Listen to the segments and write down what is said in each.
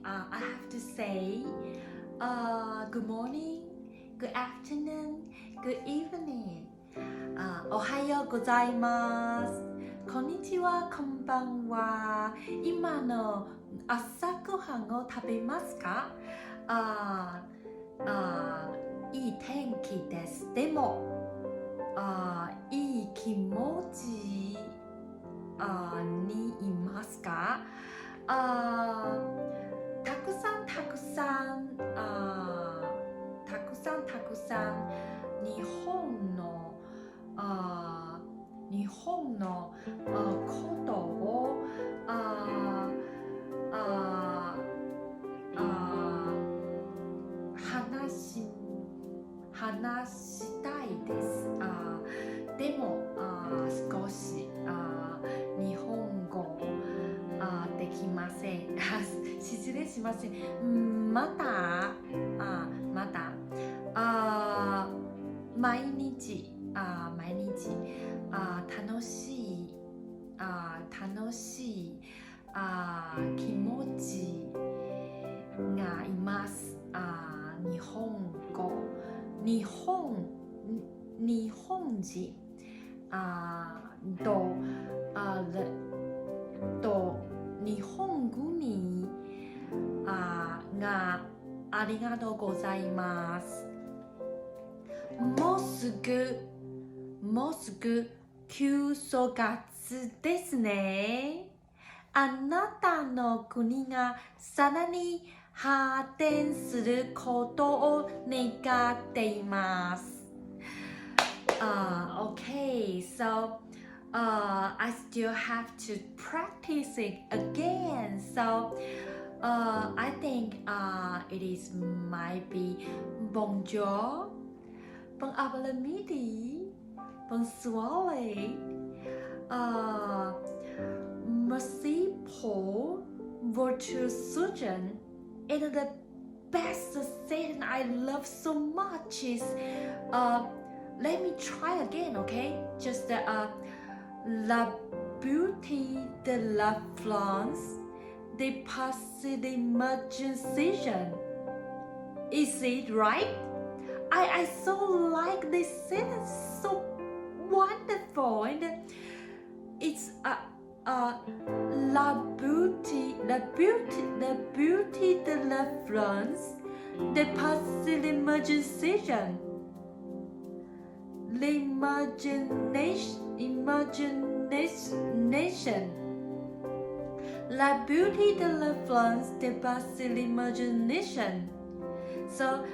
I have to say good morning, good afternoon, good evening. おはようございます。こんにちは、こんばんは。今の朝ごはんを食べますか？いい天気です。でも、いい気持ちにいますか？たくさん日本のことを話したいです。でも少し日本語できません。失礼しません。また毎日楽しい気持ちがいます。日本人と日本組がありがとうございます。もうすぐ旧正月ですね。あなたの国がさらに発展することを願っています。Okay, so I still have to practice it again. So I think it might be bonjour, bon après-midi, bonsoir, merci pour votre soutien. And the best sentence I love so much is let me try again, okay? Just la beauté de la France dépasse l'imagination. Is it right? I so like this sentence, so wonderful, and it's la beauté de la France dépasse l'imagination. Imagination. La beauté de la France dépasse l'imagination. So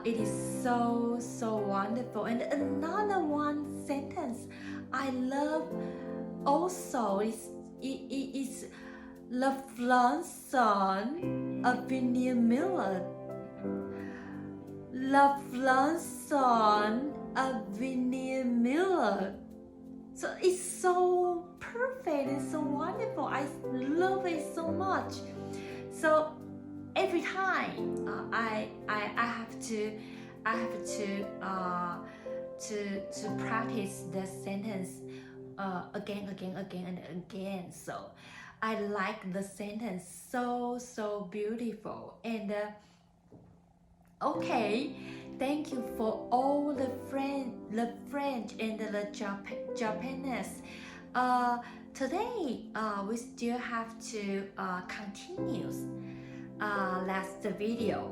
it is so wonderful. And another one sentence I love also is La Flanson of Vinnie Miller. La Flanson of Vinnie Miller. So it's so perfect and so wonderful. I love it so much. So every time I have to practice the sentence again and again. So I like the sentence, so beautiful. And okay, thank you for all the French and the Japanese. Today we still have to continue last video.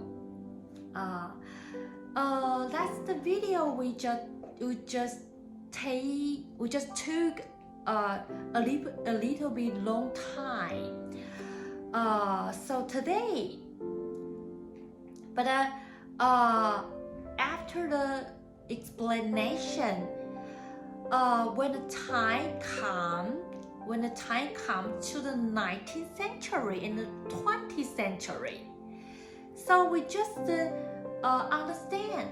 Last video we just took a little bit long time. So today, but after the explanation, when the time comes to the 19th century and the 20th century, so we just understand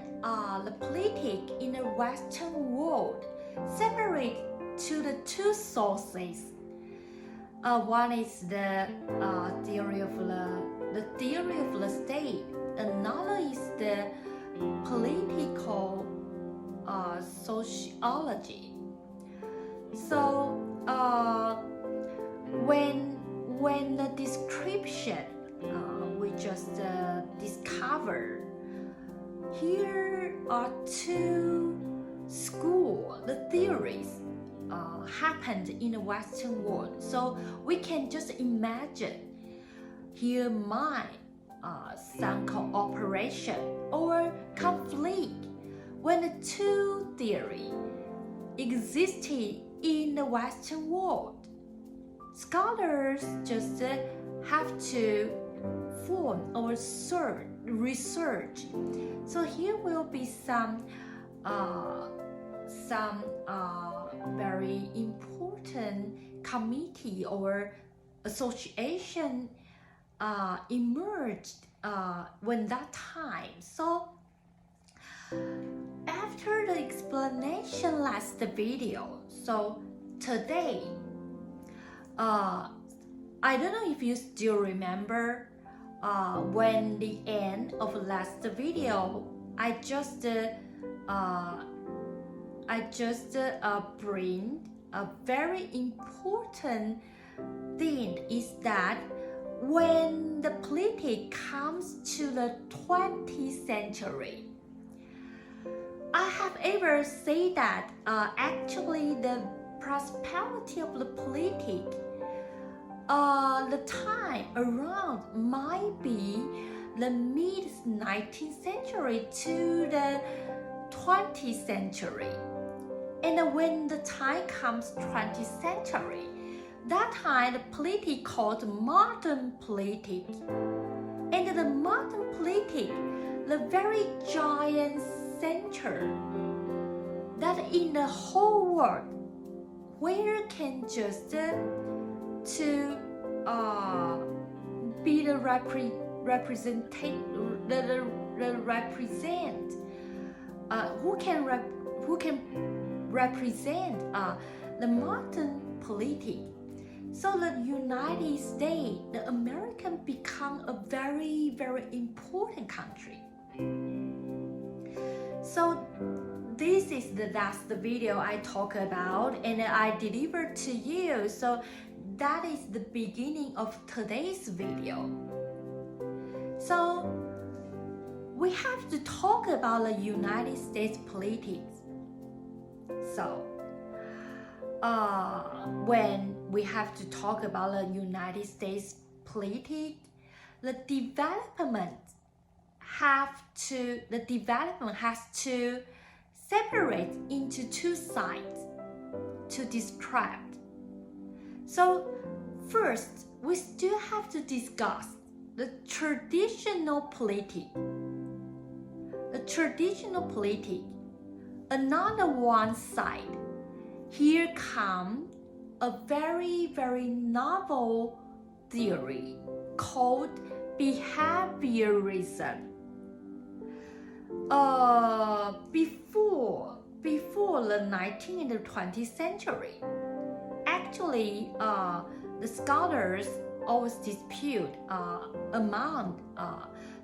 the politic in the Western world separate to the two sources. One is the theory of the state. Another is the political sociology. So when the description are two schools, the theories happened in the Western world. So we can just imagine here might some cooperation or conflict when the two theories existed in the Western world. Scholars just have to form or research. So here will be some very important committee or association emerged when that time. So after the explanation last video, so today I don't know if you still remember when the end of last video I just bring a very important thing is that when the politic comes to the 20th century, I have ever said that actually the prosperity of the politic, the time around might be the mid-19th century to the 20th century. And when the time comes 20th century, that time the politic called modern politic. And the modern politic, the very giant center that in the whole world where can just to be the represent who can represent the modern politic. So the United States, the American become a very, very important country. So this is the last video I talk about and I delivered to you. So that is the beginning of today's video. So we have to talk about the United States politics. So when we have to talk about the United States politics, the development has to separate into two sides to describe. So first, we still have to discuss the traditional politic. The traditional politic, another one side. Here comes a very, very novel theory called behaviorism. Before the 19th and the 20th century, actually, the scholars always dispute among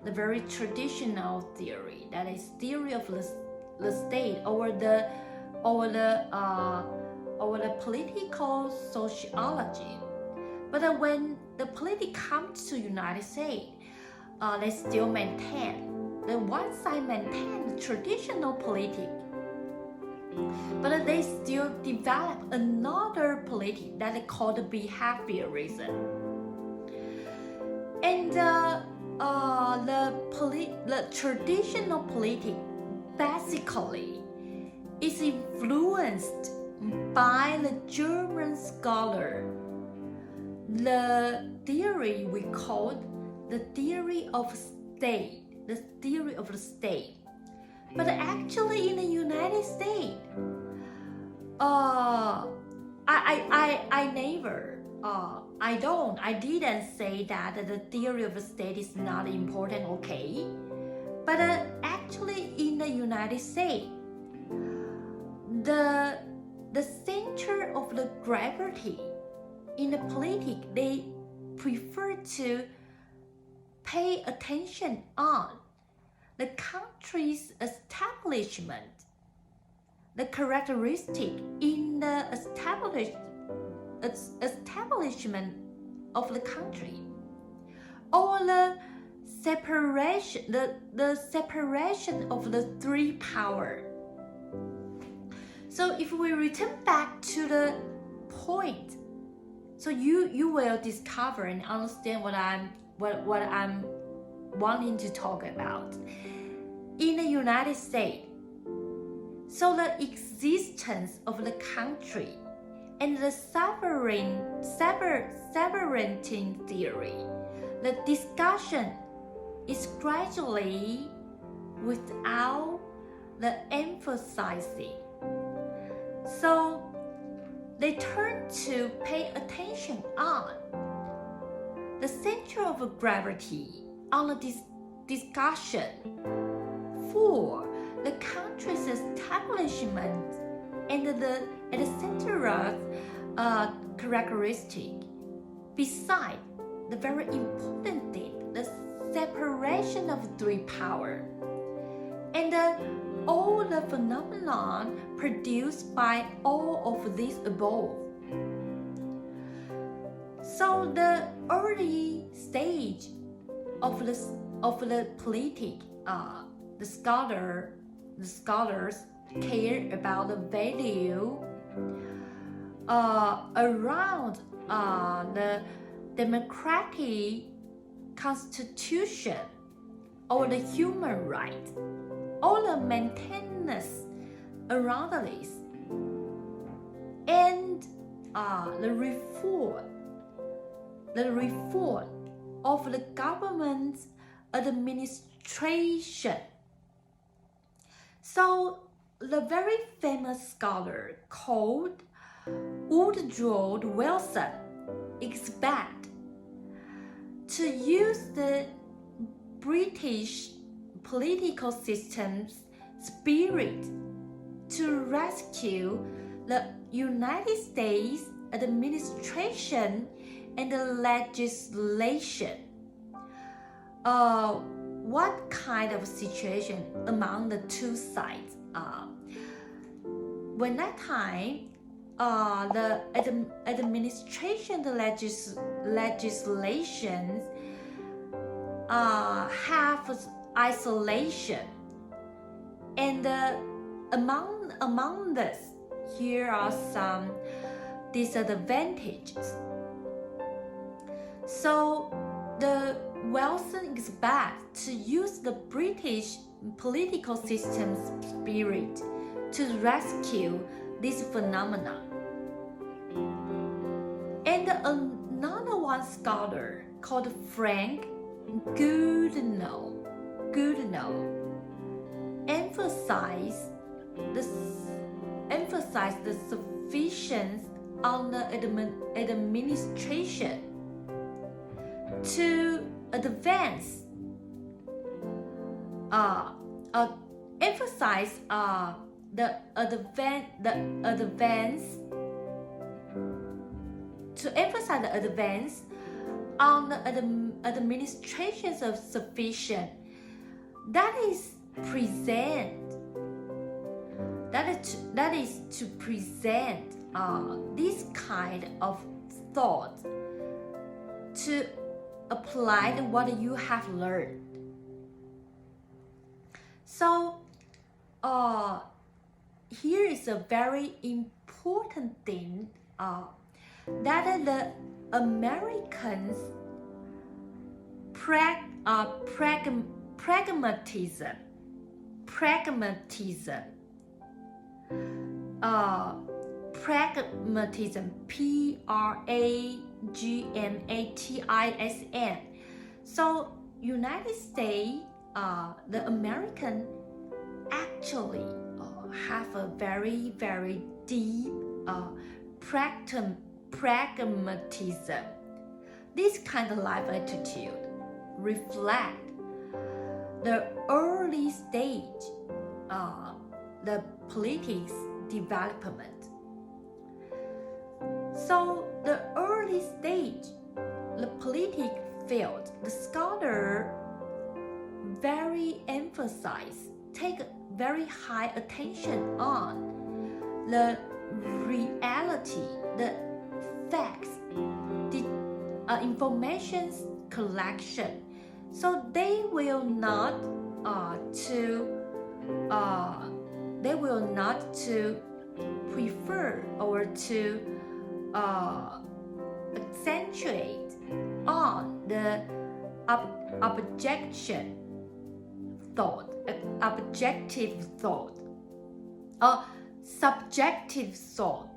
the very traditional theory, that is theory of the state or the political sociology. But when the politics comes to United States, they still maintain. The one side maintain the traditional politic, but they still develop another politic that is called behaviorism. And the traditional politic basically is influenced by the German scholar, the theory we call the theory of state, the theory of the state. But actually in the United States, I didn't say that the theory of the state is not important, okay? But actually in the United States, the center of the gravity in the politics, they prefer to pay attention on the country's establishment, the characteristic in the establishment of the country, or the separation, the separation of the three power. So if we return back to the point, so you will discover and understand what I'm wanting to talk about. In the United States, so the existence of the country and the sovereignty theory, the discussion is gradually without the emphasizing. So they turn to pay attention on the center of gravity on the discussion for the country's establishment and the center of characteristic. Beside the very important thing, the separation of three power, and all the phenomenon produced by all of these above. So the early stage of the politic, the scholars care about the value around the democratic constitution or the human rights, all the maintenance around this, and the reform of the government administration. So the very famous scholar called Woodrow Wilson expect to use the British political system's spirit to rescue the United States administration and the legislation. What kind of situation among the two sides? When that time, the administration, the legislations have isolation, and among this, here are some disadvantages. So the Wilson expects to use the British political system's spirit to rescue this phenomenon. And another one scholar called Frank Goodenough emphasized the sufficiency on the administration to advance, emphasize the advance on the administrations of sufficient. That is to present this kind of thought to apply to what you have learned. So here is a very important thing, that the Americans pragmatism, pragmatism, pragmatism. So United States, the American actually have a very, very deep pragmatism. This kind of life attitude reflect the early stage, the politics development. So the early stage, the politic field, the scholar very take very high attention on the reality, the facts, the information collection, So they will not to prefer or to accentuate on the objective thought or subjective thought.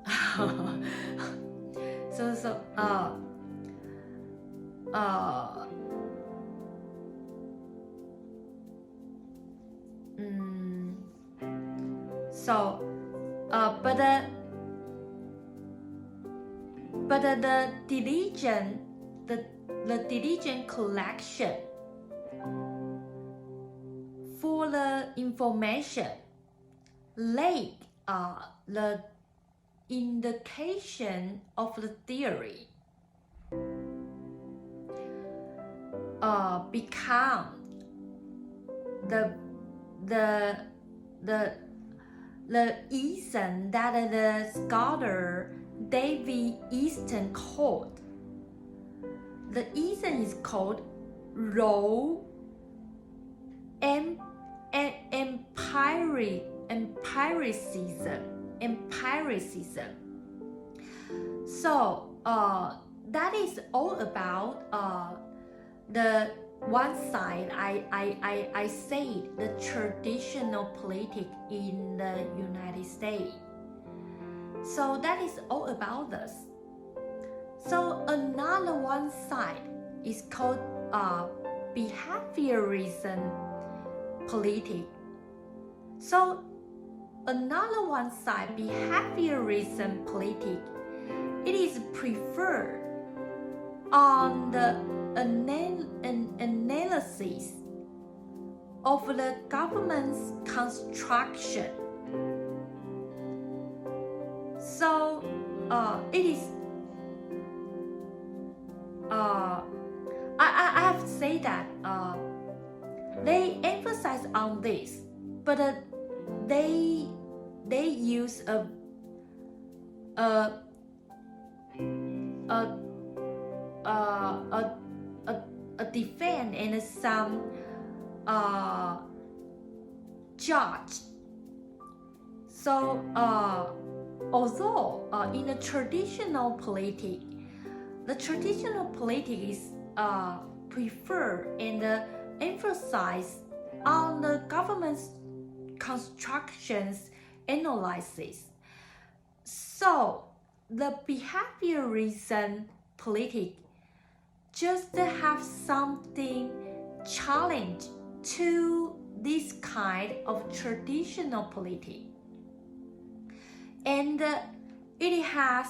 But the diligent collection for the information laid the indication of the theory become the reason that the scholar David Easton called. The reason is called raw empiricism. So that is all about the one side I said the traditional politic in the United States. So that is all about this. So another one side is called behaviorism politic. So another one side, behaviorism politic, it is preferred on the analysis of the government's construction. So it is I have to say that they emphasize on this, but they use a defense and some judge. So although in the traditional politic is prefer and emphasize on the government's constructions analysis. So the behaviorism politic just have something challenge to this kind of traditional politic. And it has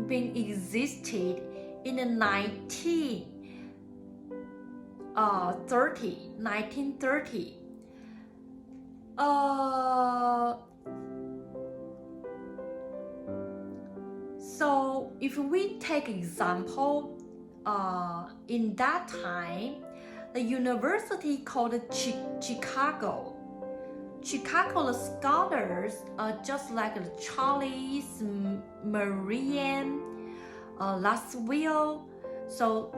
been existed in the 1930. So if we take example, in that time, the university called Chicago, the scholars just like Charles, Marian, Laswell. So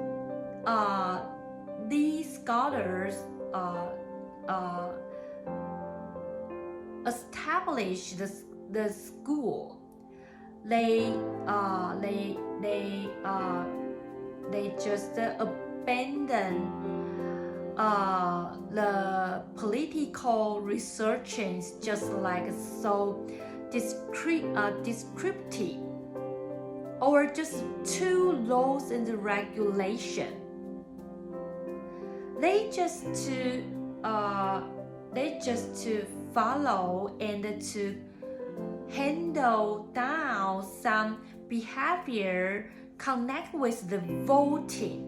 these scholars established the school. They just abandon the political researches, just like so descriptive, or just too laws and regulation. They just to follow and to handle down some behavior connect with the voting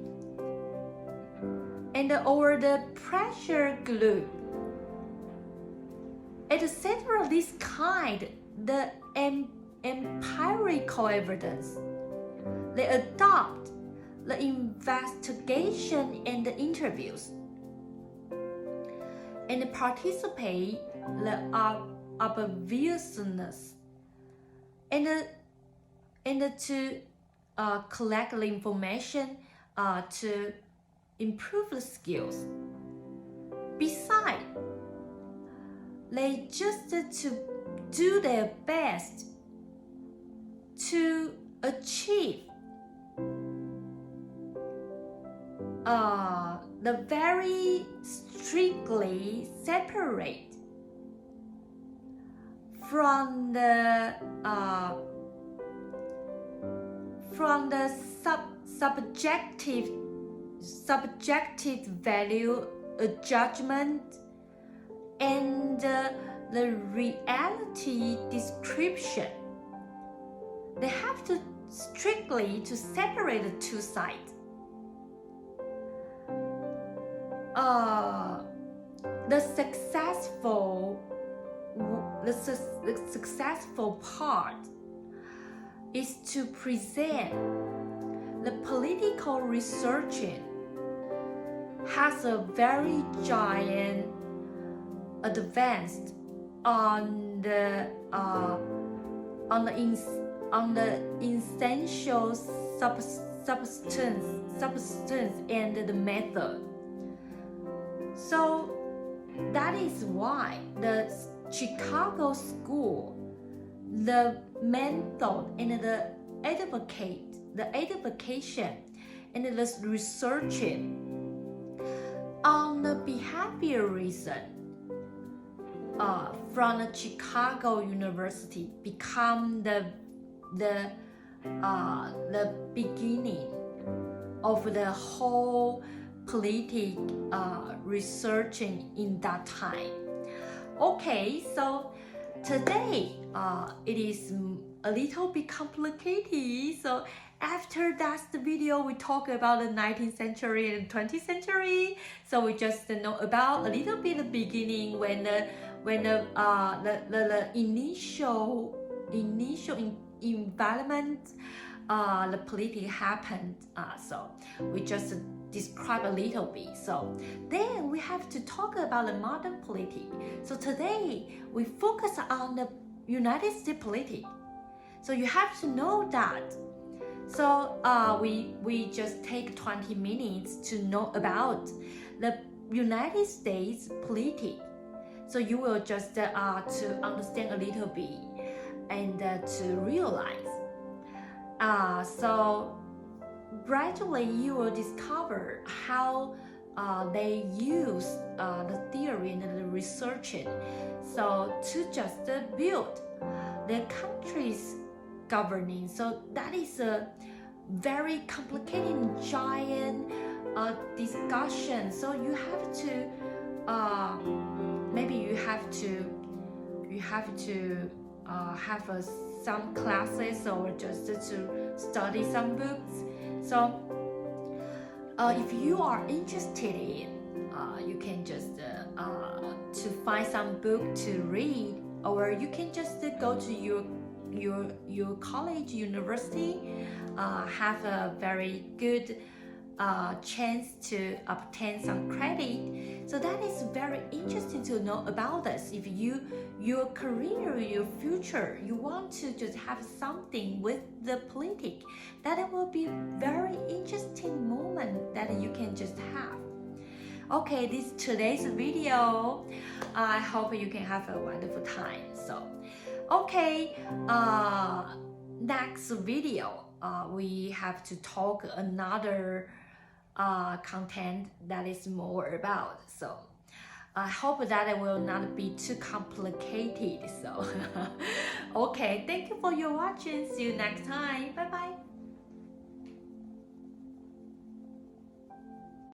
and or the pressure group, etc. This kind, the empirical evidence, they adopt the investigation and the interviews and participate the obviousness and to collect the information to improve the skills. Besides, they just to do their best to achieve the very strictly separate from the subjective value judgment and the reality description. They have to strictly to separate the two sides. The successful part is to present the political researching has a very giant advance on the essential substance and the method. So that is why the Chicago School, the method and the education and the researching on the behaviorism from the Chicago University become the beginning of the whole politic researching in that time. Okay, so today it is a little bit complicated. So after that's the video, we talk about the 19th century and 20th century. So we just know about a little bit the beginning when the initial environment, the politics happened. So we just describe a little bit. So then we have to talk about the modern politics. So today we focus on the United States politics. So you have to know that. So we just take 20 minutes to know about the United States politics. So you will just to understand a little bit and to realize. So gradually you will discover how they use the theory and the researching. So to just build their country's governing. So that is a very complicated giant discussion. So you have to maybe you have to have some classes or just to study some books. So if you are interested in, you can just to find some book to read, or you can just go to your college, university, have a very good chance to obtain some credit. So that is very interesting to know about this. If your career, your future, you want to just have something with the politics, that will be very interesting moment that you can just have. Okay, this is today's video. I hope you can have a wonderful time. So, okay, next video, we have to talk another content that is more about. So I hope that it will not be too complicated. So okay, thank you for your watching. See you next time. Bye bye.